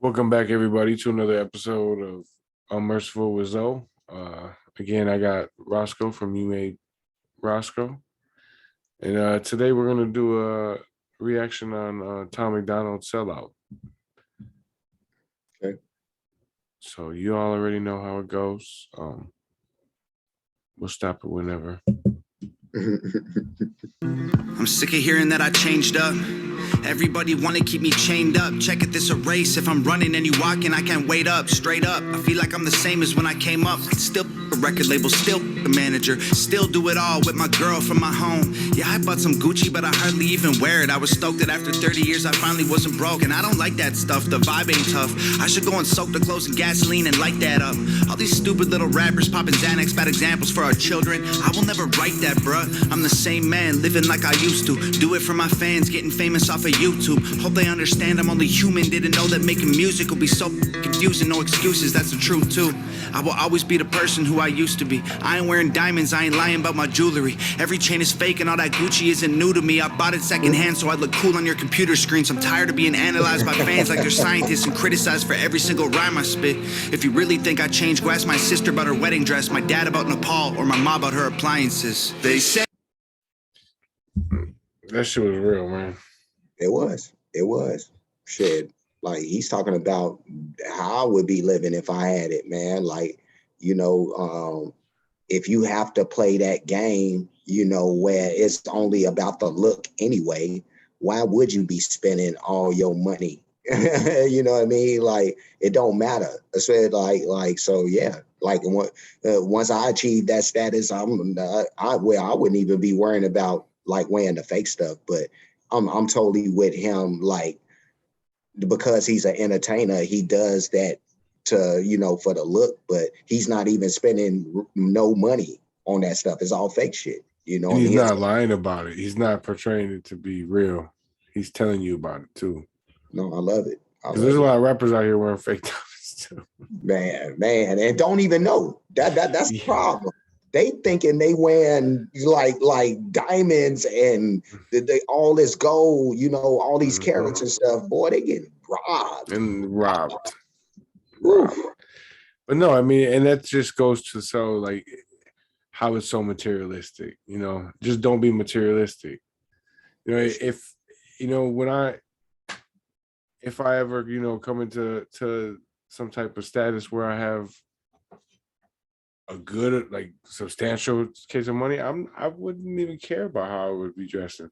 Welcome back, everybody, to another episode of Unmerciful with Zoe. Again, I got Roskoe from You Made Roskoe. And today we're going to do a reaction on Tom-Macdonald-Sell-Out. Okay. So you all already know how it goes. We'll stop it whenever. I'm sick of hearing that I changed up. Everybody wanna keep me chained up. Check it, this a race. If I'm running and you walking, I can't wait up. Straight up, I feel like I'm the same as when I came up. Still a record label, still a manager. Still do it all with my girl from my home. Yeah, I bought some Gucci, but I hardly even wear it. I was stoked that after 30 years I finally wasn't broke. And I don't like that stuff, the vibe ain't tough. I should go and soak the clothes in gasoline and light that up. All these stupid little rappers popping Xanax, bad examples for our children. I will never write that, bruh. I'm the same man, living like I used to. Do it for my fans, getting famous off of YouTube. Hope they understand I'm only human. Didn't know that making music would be so confusing. No excuses, that's the truth too. I will always be the person who I used to be. I ain't wearing diamonds, I ain't lying about my jewelry. Every chain is fake and all that Gucci isn't new to me. I bought it secondhand so I look cool on your computer screens. I'm tired of being analyzed by fans like they're scientists and criticized for every single rhyme I spit. If you really think I changed, go ask my sister about her wedding dress, my dad about Nepal, or my mom about her appliances. They say That shit was real, man. It was. Shit. Like, he's talking about how I would be living if I had it, man. Like, if you have to play that game, where it's only about the look anyway, why would you be spending all your money? You know what I mean? Like, it don't matter. I said, so yeah. Like, once I achieve that status, I wouldn't even be worrying about like wearing the fake stuff. But I'm totally with him. Like, because he's an entertainer, he does that to, for the look, but he's not even spending no money on that stuff. It's all fake shit, And he's not lying about it. He's not portraying it to be real. He's telling you about it too. No, I love it. Because there's a lot of rappers out here wearing fake diamonds too. Man, and don't even know. That's the problem. They thinking they wearing like diamonds and they all this gold, all these carats and stuff. Boy, they getting robbed. But no, I mean, and that just goes to show like how it's so materialistic. Just don't be materialistic. If I ever come into some type of status where I have a good, like, substantial case of money, I wouldn't even care about how I would be dressing.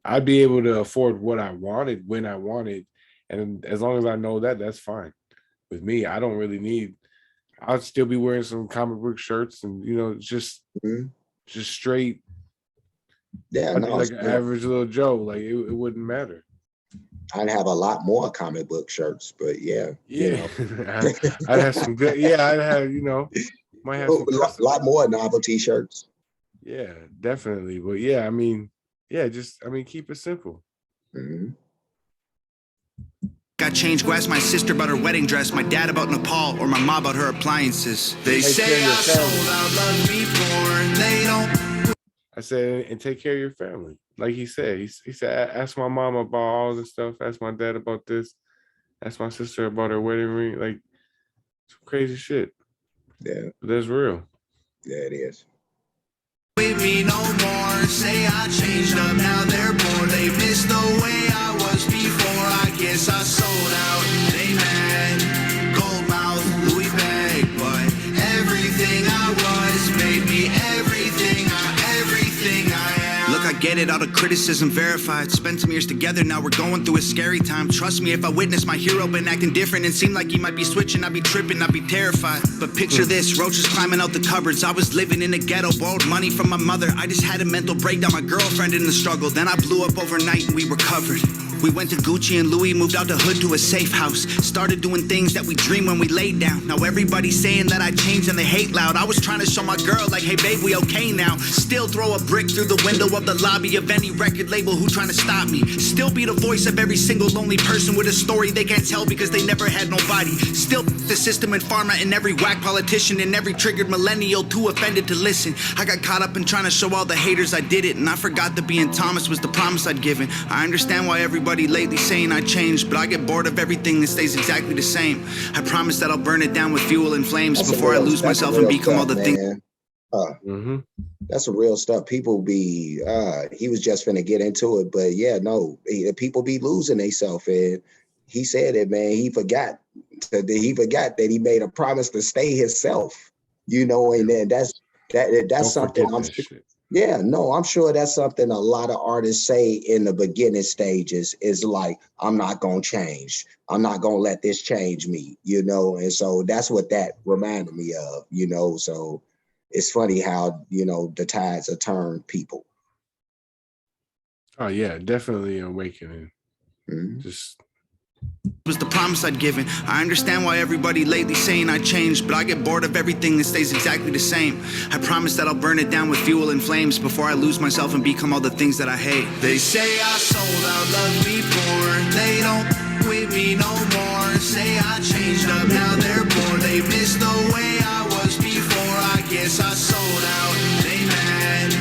I'd be able to afford what I wanted when I wanted, and as long as I know that, that's fine with me. I don't really need. I'd still be wearing some comic book shirts and just straight. Yeah, like an average little Joe. Like it wouldn't matter. I'd have a lot more comic book shirts, but yeah. I'd have some good. Yeah, I'd have might have a lot more novel t-shirts. Yeah, definitely. But yeah, I mean, keep it simple. got changed, go ask my sister about her wedding dress, my dad about Nepal, or my mom about her appliances. They say I sold out love before, they don't. I said, and take care of your family. Like he said, he said, ask my mom about all this stuff, ask my dad about this, ask my sister about her wedding ring, like some crazy shit. Yeah. But that's real. Yeah, it is. With me no more, say I changed up, now they're bored. They missed the way I was before, I guess I sold out. They mad, gold mouth, Louis bag, but everything I was made me everything I am. Look, I get it, all the criticism verified. Spent some years together, now we're going through a scary time. Trust me, if I witnessed my hero been acting different and seemed like he might be switching, I'd be tripping, I'd be terrified. But picture this, roaches climbing out the cupboards. I was living in a ghetto, borrowed money from my mother. I just had a mental breakdown, my girlfriend in the struggle. Then I blew up overnight and we recovered. We went to Gucci and Louis, moved out the hood to a safe house. Started doing things that we dream when we laid down. Now everybody's saying that I changed and they hate loud. I was trying to show my girl like, hey babe, we okay now. Still throw a brick through the window of the lobby of any record label who trying to stop me. Still be the voice of every single lonely person with a story they can't tell because they never had nobody. Still the system and pharma and every whack politician and every triggered millennial too offended to listen. I got caught up in trying to show all the haters I did it, and I forgot that being Thomas was the promise I'd given. I understand why everybody everybody lately saying I changed, but I get bored of everything that stays exactly the same. I promise that I'll burn it down with fuel and flames before I lose myself and become all the things. That's some real stuff. People be, he was just finna get into it, but yeah, no, people be losing themselves. And he said it, man. He forgot that he made a promise to stay himself, you know, and then that's something I'm sure. Yeah, no, I'm sure that's something a lot of artists say in the beginning stages is like, I'm not going to change. I'm not going to let this change me, you know? And so that's what that reminded me of, you know? So it's funny how, you know, the tides have turned people. Oh yeah, definitely awakening. Just was the promise I'd given. I understand why everybody lately saying I changed, but I get bored of everything that stays exactly the same. I promise that I'll burn it down with fuel and flames before I lose myself and become all the things that I hate. They say I sold out, love me poor. They don't with me no more. Say I changed up, now they're poor. They miss the way I was before. I guess I sold out. They mad,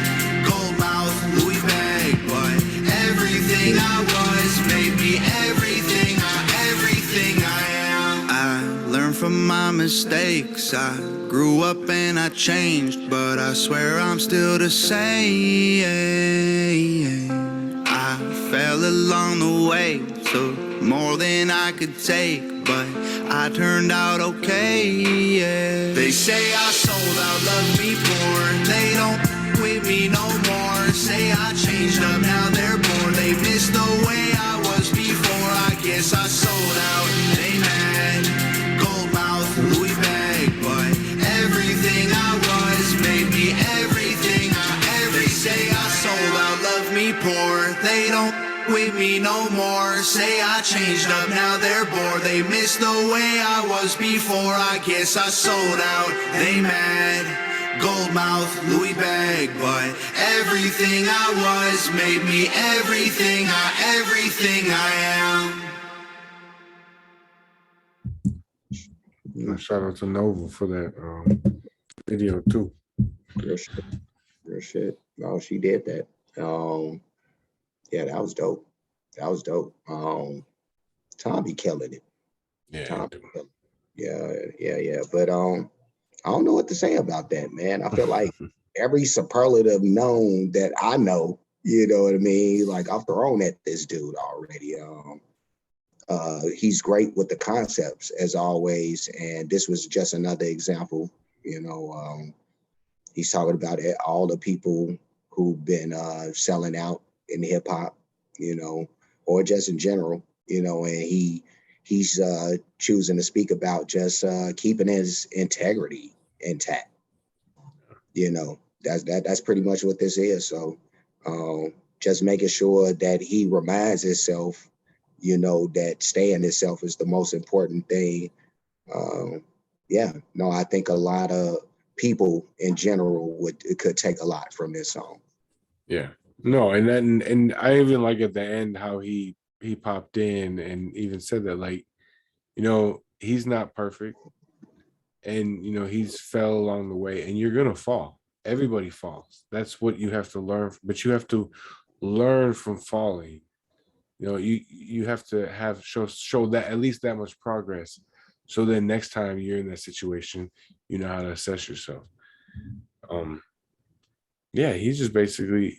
gold mouth, Louis bag, but everything I was made me everything I am. I learned from my mistakes. I grew up and I changed, but I swear I'm still the same. I fell along the way, took more than I could take, but I turned out okay. They say I sold out, love me poor. They don't with me no more. Say I changed up, now they're bored. They miss the way I was before. I guess I sold out. They mad, gold mouth, Louis bag, but everything I was made me everything I ever. They say I sold out, love me poor. They don't with me no more. Say I changed up, now they're bored. They miss the way I was before. I guess I sold out. They mad, gold mouth, Louis bag, but everything I was made me everything I am. shout out to Nova for that video too. Real shit. No, she did that. Yeah, that was dope. Tom be killing it. Yeah. Yeah. But I don't know what to say about that, man. I feel like every superlative known that I know, you know what I mean? Like I've thrown at this dude already. He's great with the concepts as always, and this was just another example. You know, he's talking about it, all the people who've been selling out in hip hop, you know, or just in general, you know, and he's choosing to speak about just keeping his integrity intact. You know, that's pretty much what this is. So just making sure that he reminds himself, you know, that staying himself is the most important thing. I think a lot of people in general could take a lot from this song. Yeah. No, and I even like at the end how he popped in and even said that, like, you know, he's not perfect, and you know he's fell along the way, and you're gonna fall. Everybody falls. That's what you have to learn. But you have to learn from falling. You know, you have to show that at least that much progress, so then next time you're in that situation, you know how to assess yourself. Yeah, he's just basically,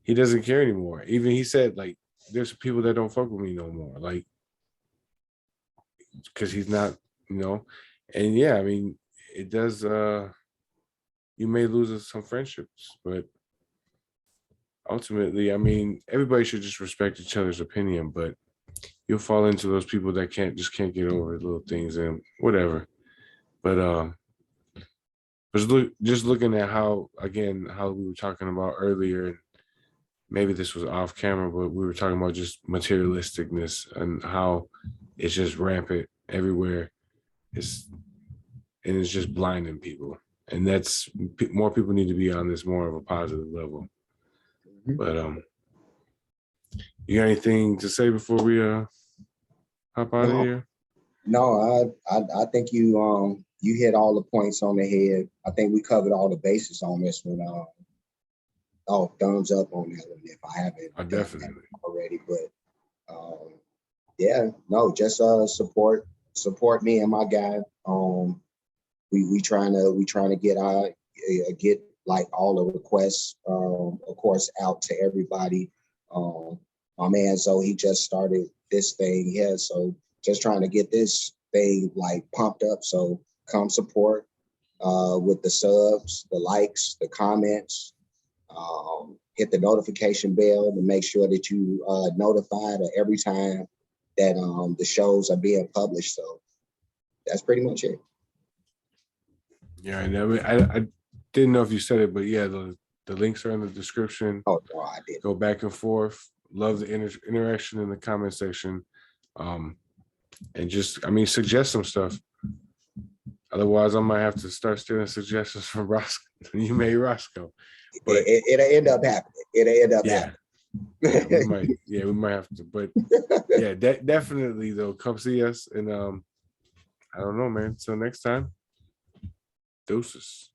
he doesn't care anymore. Even he said, like, there's people that don't fuck with me no more, like, because he's not, you know. And yeah, I mean, it does, you may lose some friendships, but ultimately, I mean, everybody should just respect each other's opinion, but you'll fall into those people that can't get over little things and whatever. But just looking at how we were talking about earlier, and maybe this was off camera, but we were talking about just materialisticness and how it's just rampant everywhere. It's just blinding people, and that's more people need to be on this more of a positive level. But you got anything to say before we hop out of here? No, I think you hit all the points on the head. I think we covered all the bases on this one. Thumbs up on that one if I haven't definitely already. But Yeah, no, just support me and my guy. We trying to get get like all the requests, of course, out to everybody. My man, so he just started this thing here, so just trying to get this thing like pumped up. So come support with the subs, the likes, the comments. Hit the notification bell to make sure that you notified every time that the shows are being published. So that's pretty much it. Yeah, I didn't know if you said it, but yeah, the links are in the description. Oh, no, I did. Go back and forth. Love the interaction in the comment section. And just, I mean, suggest some stuff. Otherwise, I might have to start stealing suggestions from Roskoe. You made Roskoe. But It'll end up happening. It'll end up yeah. happening. We might have to. But yeah, definitely though, come see us. And I don't know, man. Till next time. Deuces.